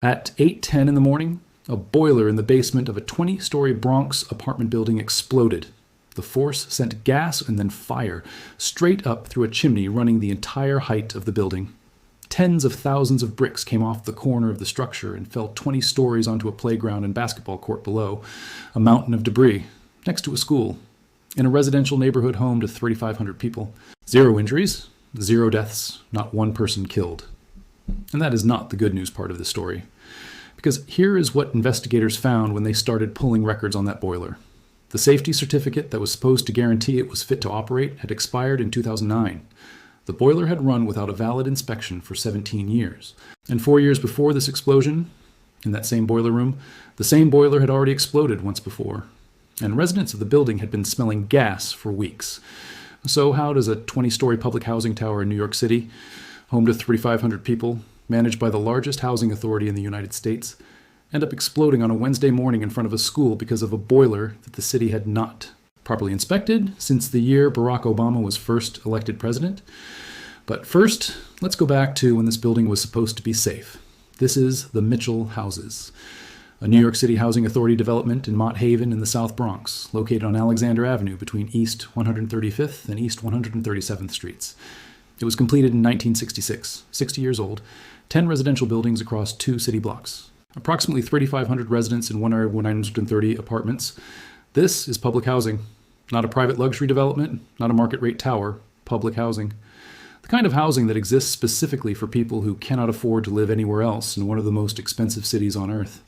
At 8:10 in the morning, a boiler in the basement of a 20-story Bronx apartment building exploded. The force sent gas and then fire straight up through a chimney running the entire height of the building. Tens of thousands of bricks came off the corner of the structure and fell 20 stories onto a playground and basketball court below, a mountain of debris, next to a school, in a residential neighborhood home to 3,500 people. 0 injuries, 0 deaths, not one person killed. And that is not the good news part of the story. Because here is what investigators found when they started pulling records on that boiler. The safety certificate that was supposed to guarantee it was fit to operate had expired in 2009. The boiler had run without a valid inspection for 17 years. And 4 years before this explosion, in that same boiler room, the same boiler had already exploded once before. And residents of the building had been smelling gas for weeks. So how does a 20-story public housing tower in New York City, home to 3,500 people, managed by the largest housing authority in the United States, end up exploding on a Wednesday morning in front of a school because of a boiler that the city had not properly inspected since the year Barack Obama was first elected president? But first, let's go back to when this building was supposed to be safe. This is the Mitchell Houses, a New York City Housing Authority development in Mott Haven in the South Bronx, located on Alexander Avenue between East 135th and East 137th Streets. It was completed in 1966, 60 years old, 10 residential buildings across 2 city blocks. Approximately 3,500 residents in one area of 130 apartments. This is public housing, not a private luxury development, not a market rate tower, public housing. The kind of housing that exists specifically for people who cannot afford to live anywhere else in one of the most expensive cities on earth.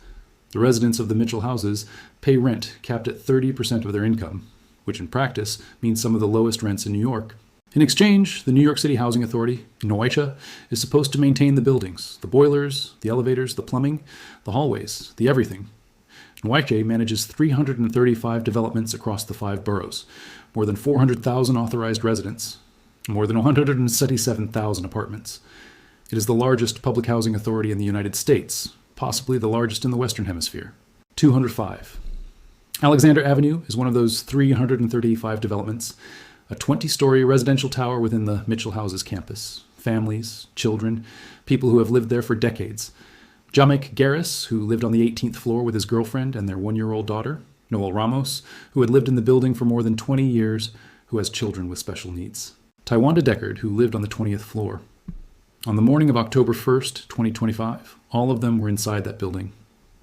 The residents of the Mitchell Houses pay rent capped at 30% of their income, which in practice means some of the lowest rents in New York. In exchange, the New York City Housing Authority, neache, is supposed to maintain the buildings, the boilers, the elevators, the plumbing, the hallways, the everything. Neache manages 335 developments across the 5 boroughs, more than 400,000 authorized residents, more than 177,000 apartments. It is the largest public housing authority in the United States, possibly the largest in the Western Hemisphere. 205. Alexander Avenue is one of those 335 developments, a 20-story residential tower within the Mitchell Houses campus. Families, children, people who have lived there for decades. Jamek Garris, who lived on the 18th floor with his girlfriend and their 1-year-old daughter. Noel Ramos, who had lived in the building for more than 20 years, who has children with special needs. Tywanda Deckard, who lived on the 20th floor. On the morning of October 1st, 2025, all of them were inside that building.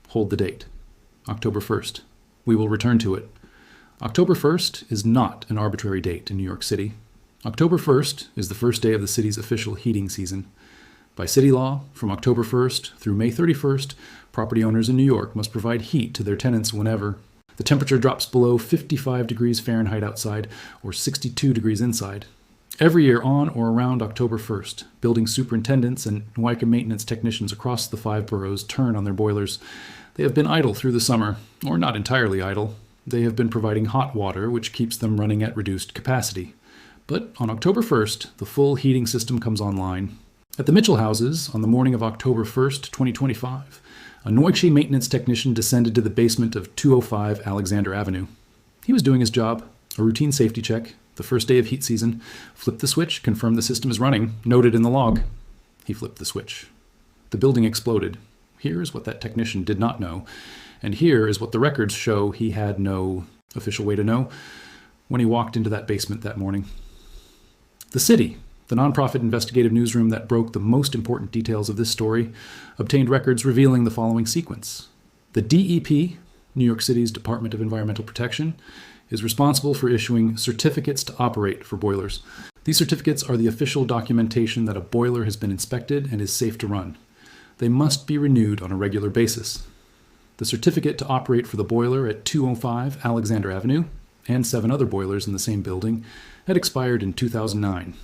Hold the date. October 1st. We will return to it. October 1st is not an arbitrary date in New York City. October 1st is the first day of the city's official heating season. By city law, from October 1st through May 31st, property owners in New York must provide heat to their tenants whenever the temperature drops below 55 degrees Fahrenheit outside or 62 degrees inside. Every year on or around October 1st, building superintendents and neache maintenance technicians across the 5 boroughs turn on their boilers. They have been idle through the summer, or not entirely idle. They have been providing hot water, which keeps them running at reduced capacity. But on October 1st, the full heating system comes online. At the Mitchell Houses, on the morning of October 1st, 2025, a neache maintenance technician descended to the basement of 205 Alexander Avenue. He was doing his job, a routine safety check, the first day of heat season, flipped the switch, confirmed the system is running, noted in the log. He flipped the switch. The building exploded. Here is what that technician did not know, and here is what the records show he had no official way to know when he walked into that basement that morning. The city, the nonprofit investigative newsroom that broke the most important details of this story, obtained records revealing the following sequence. The DEP, New York City's Department of Environmental Protection, is responsible for issuing certificates to operate for boilers. These certificates are the official documentation that a boiler has been inspected and is safe to run. They must be renewed on a regular basis. The certificate to operate for the boiler at 205 Alexander Avenue and 7 other boilers in the same building had expired in 2009.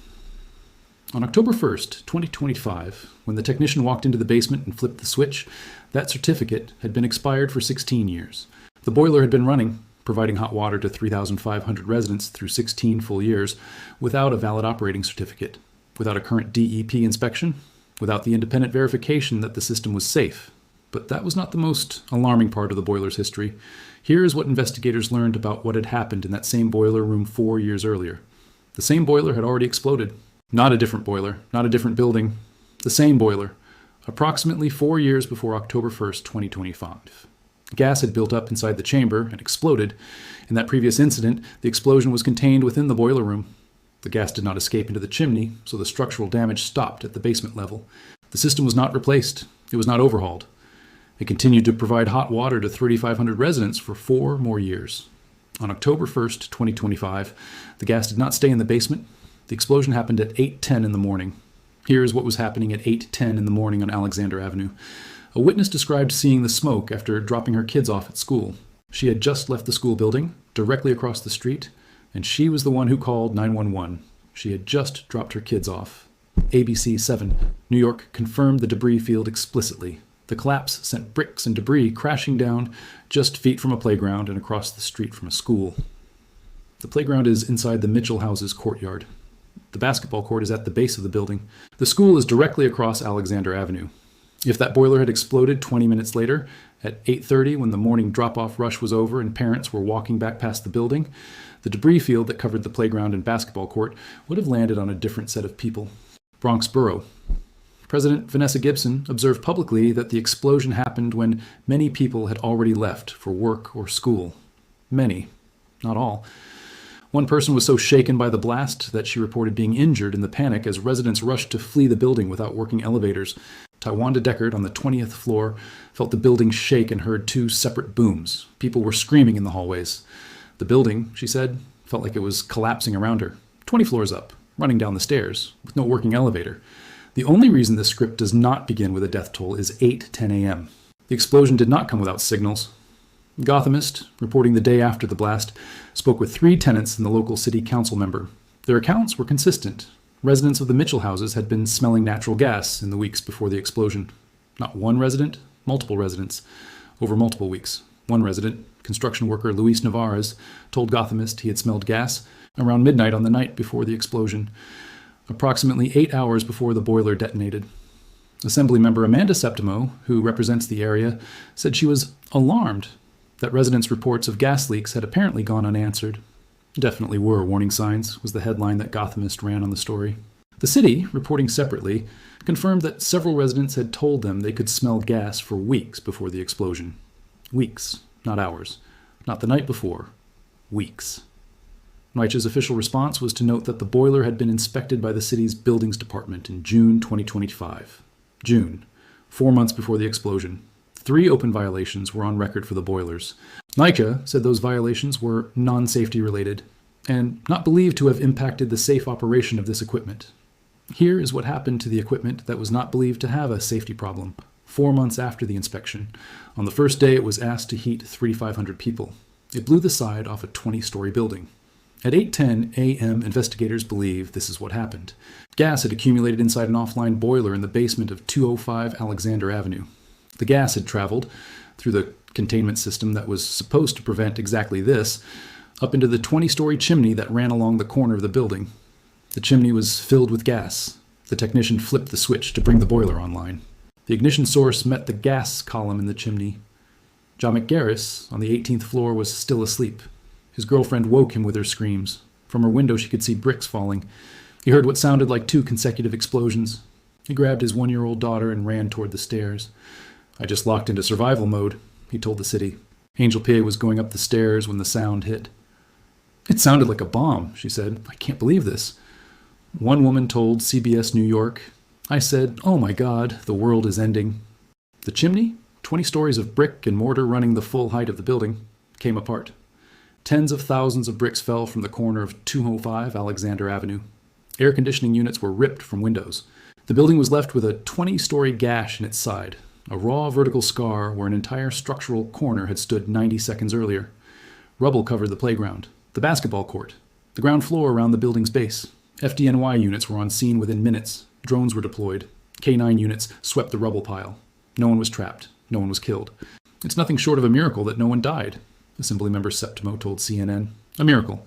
On October 1st, 2025, when the technician walked into the basement and flipped the switch, that certificate had been expired for 16 years. The boiler had been running, providing hot water to 3,500 residents through 16 full years, without a valid operating certificate, without a current DEP inspection, without the independent verification that the system was safe. But that was not the most alarming part of the boiler's history. Here is what investigators learned about what had happened in that same boiler room 4 years earlier. The same boiler had already exploded. Not a different boiler, not a different building. The same boiler, approximately 4 years before October 1st, 2025. Gas had built up inside the chamber and exploded. In that previous incident, the explosion was contained within the boiler room. The gas did not escape into the chimney, so the structural damage stopped at the basement level. The system was not replaced. It was not overhauled. It continued to provide hot water to 3,500 residents for 4 more years. On October 1st, 2025, the gas did not stay in the basement. The explosion happened at 8:10 in the morning. Here is what was happening at 8:10 in the morning on Alexander Avenue. A witness described seeing the smoke after dropping her kids off at school. She had just left the school building, directly across the street, and she was the one who called 911. She had just dropped her kids off. ABC 7, New York confirmed the debris field explicitly. The collapse sent bricks and debris crashing down just feet from a playground and across the street from a school. The playground is inside the Mitchell House's courtyard. The basketball court is at the base of the building. The school is directly across Alexander Avenue. If that boiler had exploded 20 minutes later, at 8:30 when the morning drop-off rush was over and parents were walking back past the building, the debris field that covered the playground and basketball court would have landed on a different set of people. Bronx Borough. President Vanessa Gibson observed publicly that the explosion happened when many people had already left for work or school. Many, not all. One person was so shaken by the blast that she reported being injured in the panic as residents rushed to flee the building without working elevators. Tywanda Deckard on the 20th floor felt the building shake and heard 2 separate booms. People were screaming in the hallways. The building, she said, felt like it was collapsing around her. 20 floors up, running down the stairs, with no working elevator. The only reason this script does not begin with a death toll is 8:10 a.m. The explosion did not come without signals. Gothamist, reporting the day after the blast, spoke with 3 tenants and the local city council member. Their accounts were consistent. Residents of the Mitchell houses had been smelling natural gas in the weeks before the explosion. Not one resident, multiple residents, over multiple weeks. One resident, construction worker Luis Navarez, told Gothamist he had smelled gas around midnight on the night before the explosion, approximately 8 hours before the boiler detonated. Assemblymember Amanda Septimo, who represents the area, said she was alarmed that residents' reports of gas leaks had apparently gone unanswered. Definitely were warning signs, was the headline that Gothamist ran on the story. The city, reporting separately, confirmed that several residents had told them they could smell gas for weeks before the explosion. Weeks, not hours. Not the night before. Weeks. Neache's official response was to note that the boiler had been inspected by the city's buildings department in June 2025. June, 4 months before the explosion. 3 open violations were on record for the boilers. Neache said those violations were non-safety related and not believed to have impacted the safe operation of this equipment. Here is what happened to the equipment that was not believed to have a safety problem. 4 months after the inspection, on the first day it was asked to heat 3,500 people. It blew the side off a 20-story building. At 8:10 a.m., investigators believe this is what happened. Gas had accumulated inside an offline boiler in the basement of 205 Alexander Avenue. The gas had traveled through the containment system that was supposed to prevent exactly this, up into the 20-story chimney that ran along the corner of the building. The chimney was filled with gas. The technician flipped the switch to bring the boiler online. The ignition source met the gas column in the chimney. John McGarris, on the 18th floor, was still asleep. His girlfriend woke him with her screams. From her window she could see bricks falling. He heard what sounded like 2 consecutive explosions. He grabbed his 1-year-old daughter and ran toward the stairs. "I just locked into survival mode," he told the city. Angel P. was going up the stairs when the sound hit. "It sounded like a bomb," she said. "I can't believe this." One woman told CBS New York, "I said, oh my God, the world is ending." The chimney, 20 stories of brick and mortar running the full height of the building, came apart. Tens of thousands of bricks fell from the corner of 205 Alexander Avenue. Air conditioning units were ripped from windows. The building was left with a 20-story gash in its side, a raw vertical scar where an entire structural corner had stood 90 seconds earlier. Rubble covered the playground, the basketball court, the ground floor around the building's base. FDNY units were on scene within minutes. Drones were deployed. K-9 units swept the rubble pile. No one was trapped. No one was killed. "It's nothing short of a miracle that no one died," Assemblymember Septimo told CNN. "A miracle.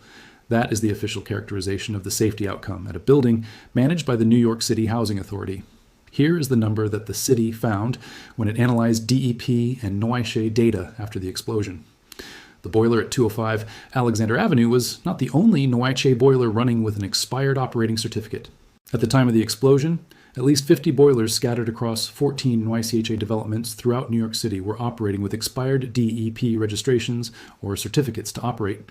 That is the official characterization of the safety outcome at a building managed by the New York City Housing Authority. Here is the number that the city found when it analyzed DEP and neache data after the explosion. The boiler at 205 Alexander Avenue was not the only neache boiler running with an expired operating certificate. At the time of the explosion, At least 50 boilers scattered across 14 YCHA developments throughout New York City were operating with expired DEP registrations or certificates to operate.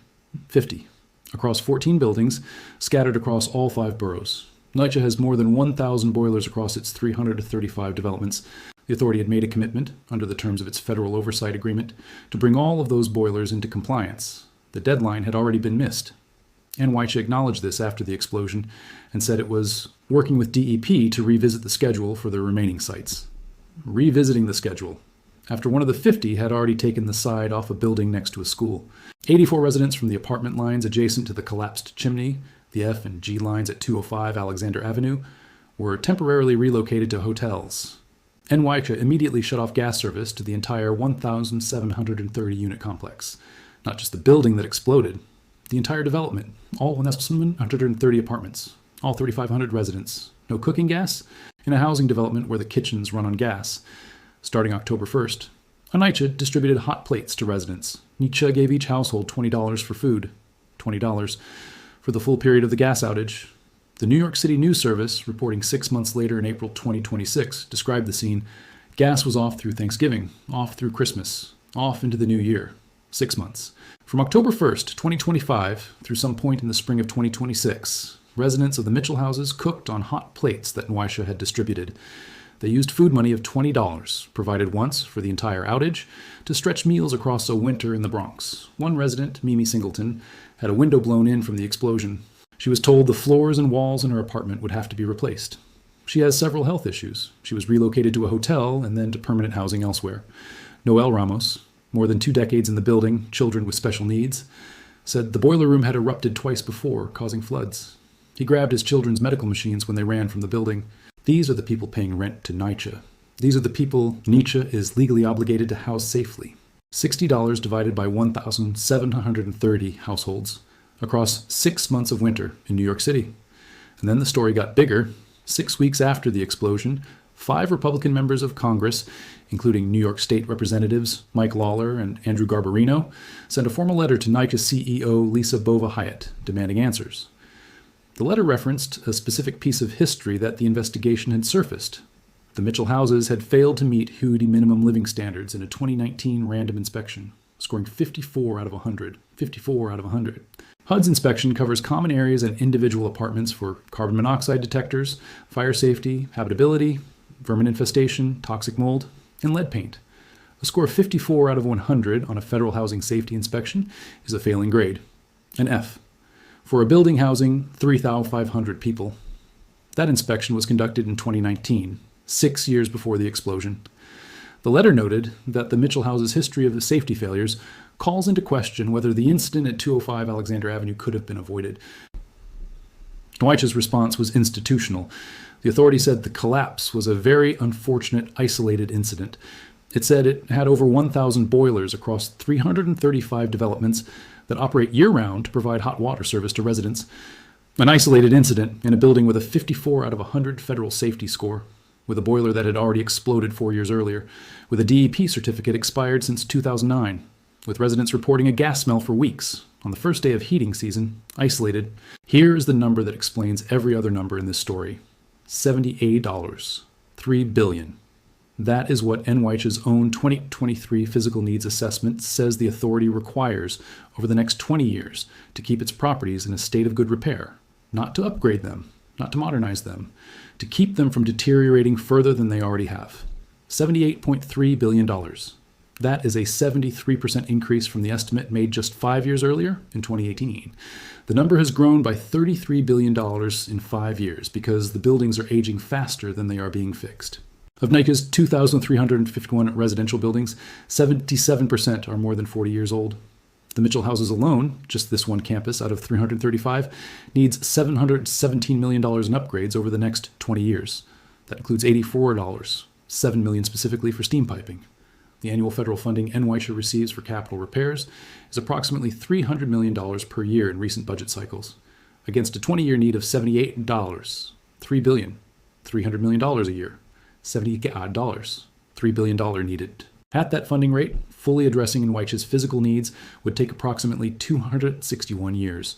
50. Across 14 buildings, scattered across all 5 boroughs. NYCHA has more than 1,000 boilers across its 335 developments. The authority had made a commitment, under the terms of its federal oversight agreement, to bring all of those boilers into compliance. The deadline had already been missed. NYCHA acknowledged this after the explosion and said it was working with DEP to revisit the schedule for the remaining sites. Revisiting the schedule, after one of the 50 had already taken the side off a building next to a school. 84 residents from the apartment lines adjacent to the collapsed chimney, the F and G lines at 205 Alexander Avenue, were temporarily relocated to hotels. NYCHA immediately shut off gas service to the entire 1,730 unit complex. Not just the building that exploded, the entire development, all 1,730 apartments, all 3,500 residents. No cooking gas in a housing development where the kitchens run on gas. Starting October 1st, NYCHA distributed hot plates to residents. NYCHA gave each household $20 for food, $20 for the full period of the gas outage. The New York City News Service, reporting 6 months later in April 2026, described the scene. Gas was off through Thanksgiving, off through Christmas, off into the new year. 6 months. From October 1st, 2025, through some point in the spring of 2026, residents of the Mitchell houses cooked on hot plates that NYCHA had distributed. They used food money of $20, provided once for the entire outage, to stretch meals across a winter in the Bronx. One resident, Mimi Singleton, had a window blown in from the explosion. She was told the floors and walls in her apartment would have to be replaced. She has several health issues. She was relocated to a hotel and then to permanent housing elsewhere. Noel Ramos, more than 2 decades in the building, children with special needs, said the boiler room had erupted twice before, causing floods. He grabbed his children's medical machines when they ran from the building. These are the people paying rent to NYCHA. These are the people NYCHA is legally obligated to house safely. $60 divided by 1,730 households across 6 months of winter in New York City. And then the story got bigger. 6 weeks after the explosion, 5 Republican members of Congress, including New York State Representatives Mike Lawler and Andrew Garbarino, sent a formal letter to NYCHA CEO Lisa Bova Hyatt demanding answers. The letter referenced a specific piece of history that the investigation had surfaced. The Mitchell houses had failed to meet HUD minimum living standards in a 2019 random inspection, scoring 54 out of 100. 54 out of 100. HUD's inspection covers common areas and individual apartments for carbon monoxide detectors, fire safety, habitability, vermin infestation, toxic mold, and lead paint. A score of 54 out of 100 on a federal housing safety inspection is a failing grade, an F, for a building housing 3,500 people. That inspection was conducted in 2019, 6 years before the explosion. The letter noted that the Mitchell house's history of safety failures calls into question whether the incident at 205 Alexander Avenue could have been avoided. NYCHA's response was institutional. The authority said the collapse was a very unfortunate, isolated incident. It said it had over 1,000 boilers across 335 developments that operate year-round to provide hot water service to residents. An isolated incident in a building with a 54 out of 100 federal safety score, with a boiler that had already exploded 4 years earlier, with a DEP certificate expired since 2009, with residents reporting a gas smell for weeks. On the first day of heating season, isolated. Here is the number that explains every other number in this story. $78. $3 billion. That is what NYCHA's own 2023 physical needs assessment says the authority requires over the next 20 years to keep its properties in a state of good repair, not to upgrade them, not to modernize them, to keep them from deteriorating further than they already have. $78.3 billion. That is a 73% increase from the estimate made just 5 years earlier in 2018. The number has grown by $33 billion in 5 years because the buildings are aging faster than they are being fixed. Of NYCHA's 2,351 residential buildings, 77% are more than 40 years old. The Mitchell houses alone, just this one campus out of 335, needs $717 million in upgrades over the next 20 years. That includes $84, $7 million specifically for steam piping. The annual federal funding NYCHA receives for capital repairs is approximately $300 million per year in recent budget cycles, against a 20-year need of $78, $3 billion, $300 million a year, $70 $3 billion needed. At that funding rate, fully addressing NYCHA's physical needs would take approximately 261 years.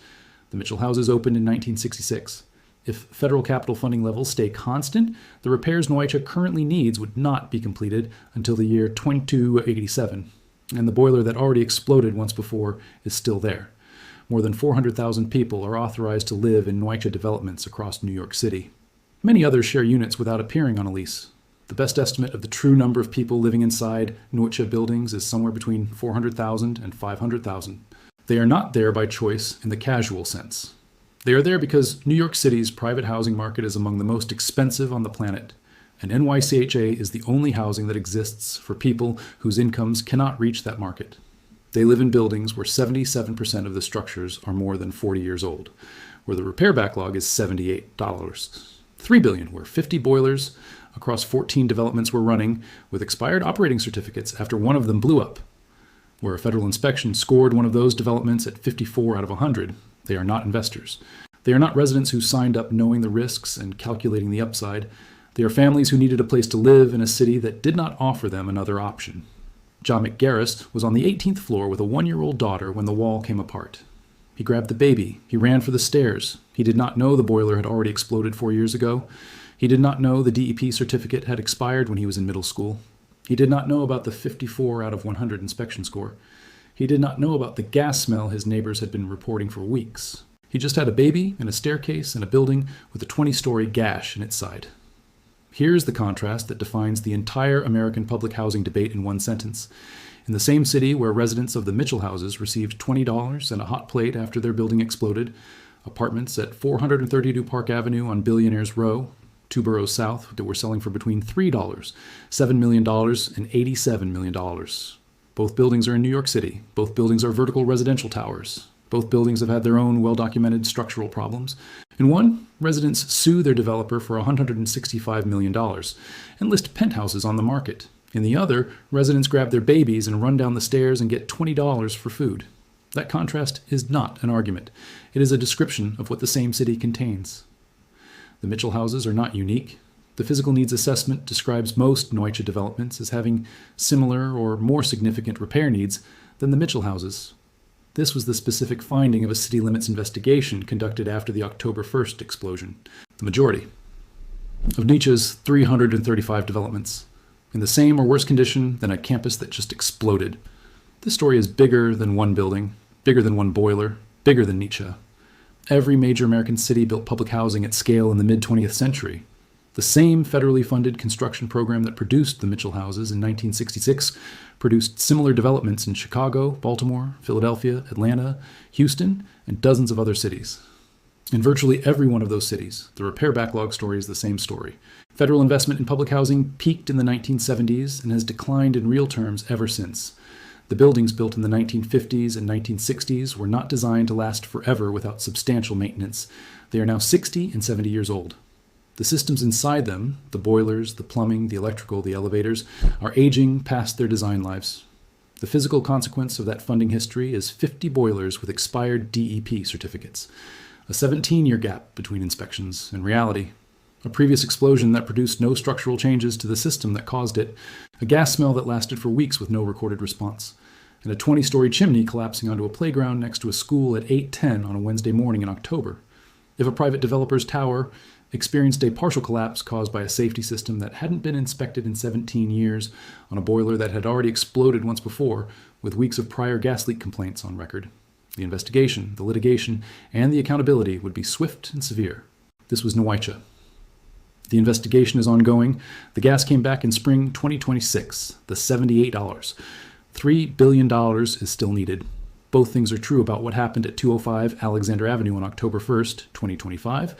The Mitchell houses opened in 1966. If federal capital funding levels stay constant, the repairs neache currently needs would not be completed until the year 2287, and the boiler that already exploded once before is still there. More than 400,000 people are authorized to live in neache developments across New York City. Many others share units without appearing on a lease. The best estimate of the true number of people living inside neache buildings is somewhere between 400,000 and 500,000. They are not there by choice in the casual sense. They are there because New York City's private housing market is among the most expensive on the planet, and NYCHA is the only housing that exists for people whose incomes cannot reach that market. They live in buildings where 77% of the structures are more than 40 years old, where the repair backlog is $78. $3 billion, where 50 boilers across 14 developments were running with expired operating certificates after one of them blew up, where a federal inspection scored one of those developments at 54 out of 100. They are not investors. They are not residents who signed up knowing the risks and calculating the upside. They are families who needed a place to live in a city that did not offer them another option. John McGarris was on the 18th floor with a 1-year-old daughter when the wall came apart. He grabbed the baby. He ran for the stairs. He did not know the boiler had already exploded 4 years ago. He did not know the DEP certificate had expired when he was in middle school. He did not know about the 54 out of 100 inspection score. He did not know about the gas smell his neighbors had been reporting for weeks. He just had a baby and a staircase and a building with a 20-story gash in its side. Here's the contrast that defines the entire American public housing debate in one sentence. In the same city where residents of the Mitchell houses received $20 and a hot plate after their building exploded, apartments at 432 Park Avenue on Billionaires Row, 2 boroughs south, that were selling for between $3, $7 million, and $87 million. Both buildings are in New York City. Both buildings are vertical residential towers. Both buildings have had their own well-documented structural problems. In one, residents sue their developer for $165 million and list penthouses on the market. In the other, residents grab their babies and run down the stairs and get $20 for food. That contrast is not an argument. It is a description of what the same city contains. The Mitchell houses are not unique. The physical needs assessment describes most neache developments as having similar or more significant repair needs than the Mitchell houses. This was the specific finding of a city limits investigation conducted after the October 1st explosion. The majority of Neache's 335 developments in the same or worse condition than a campus that just exploded. This story is bigger than one building, bigger than one boiler, bigger than Neache. Every major American city built public housing at scale in the mid-20th century. The same federally funded construction program that produced the Mitchell houses in 1966 produced similar developments in Chicago, Baltimore, Philadelphia, Atlanta, Houston, and dozens of other cities. In virtually every one of those cities, the repair backlog story is the same story. Federal investment in public housing peaked in the 1970s and has declined in real terms ever since. The buildings built in the 1950s and 1960s were not designed to last forever without substantial maintenance. They are now 60 and 70 years old. The systems inside them, the boilers, the plumbing, the electrical, the elevators, are aging past their design lives. The physical consequence of that funding history is 50 boilers with expired DEP certificates, a 17-year gap between inspections and reality, a previous explosion that produced no structural changes to the system that caused it, a gas smell that lasted for weeks with no recorded response, and a 20-story chimney collapsing onto a playground next to a school at 8:10 on a Wednesday morning in October. If a private developer's tower experienced a partial collapse caused by a safety system that hadn't been inspected in 17 years on a boiler that had already exploded once before, with weeks of prior gas leak complaints on record, the investigation, the litigation, and the accountability would be swift and severe. This was neache. The investigation is ongoing. The gas came back in spring 2026, the $78. $3 billion is still needed. Both things are true about what happened at 205 Alexander Avenue on October 1st, 2025.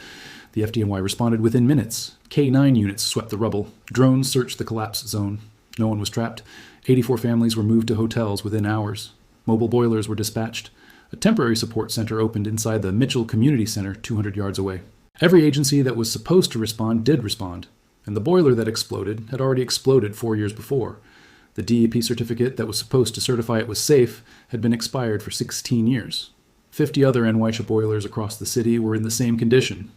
The FDNY responded within minutes. K-9 units swept the rubble. Drones searched the collapse zone. No one was trapped. 84 families were moved to hotels within hours. Mobile boilers were dispatched. A temporary support center opened inside the Mitchell Community Center 200 yards away. Every agency that was supposed to respond did respond, and the boiler that exploded had already exploded 4 years before. The DEP certificate that was supposed to certify it was safe had been expired for 16 years. 50 other neache boilers across the city were in the same condition.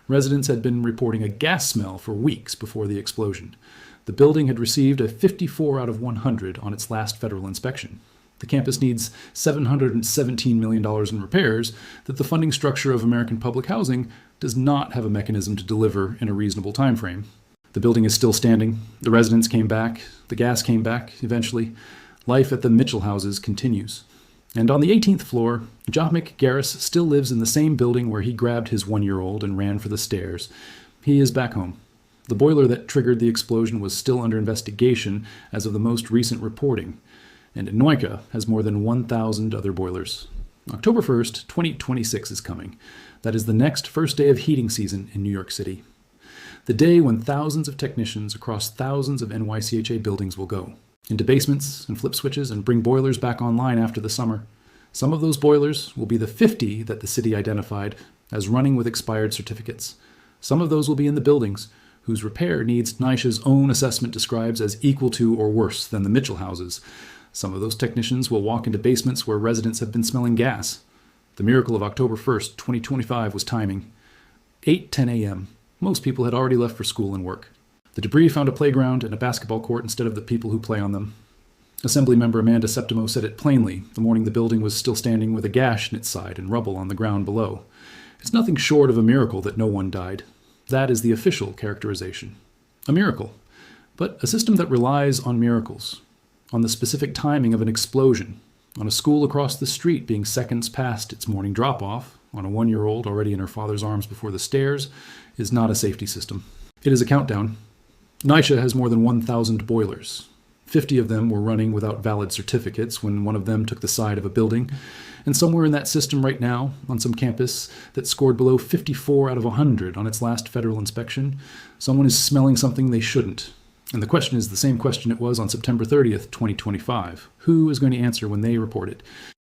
Residents had been reporting a gas smell for weeks before the explosion. The building had received a 54 out of 100 on its last federal inspection. The campus needs $717 million in repairs that the funding structure of American public housing does not have a mechanism to deliver in a reasonable time frame. The building is still standing. The residents came back. The gas came back eventually. Life at the Mitchell houses continues. And on the 18th floor, Jahmik Garris still lives in the same building where he grabbed his 1-year-old and ran for the stairs. He is back home. The boiler that triggered the explosion was still under investigation as of the most recent reporting. And Noika has more than 1,000 other boilers. October 1st, 2026 is coming. That is the next first day of heating season in New York City. The day when thousands of technicians across thousands of NYCHA buildings will go into basements and flip switches and bring boilers back online after the summer. Some of those boilers will be the 50 that the city identified as running with expired certificates. Some of those will be in the buildings whose repair needs neache's own assessment describes as equal to or worse than the Mitchell houses. Some of those technicians will walk into basements where residents have been smelling gas. The miracle of October 1st, 2025 was timing. 8:10 a.m. Most people had already left for school and work. The debris found a playground and a basketball court instead of the people who play on them. Assemblymember Amanda Septimo said it plainly the morning the building was still standing with a gash in its side and rubble on the ground below. It's nothing short of a miracle that no one died. That is the official characterization. A miracle, but a system that relies on miracles, on the specific timing of an explosion, on a school across the street being seconds past its morning drop-off, on a 1-year-old already in her father's arms before the stairs, is not a safety system. It is a countdown. Neache has more than 1,000 boilers. 50 of them were running without valid certificates when one of them took the side of a building. And somewhere in that system right now, on some campus that scored below 54 out of 100 on its last federal inspection, someone is smelling something they shouldn't. And the question is the same question it was on September 30th, 2025. Who is going to answer when they report it?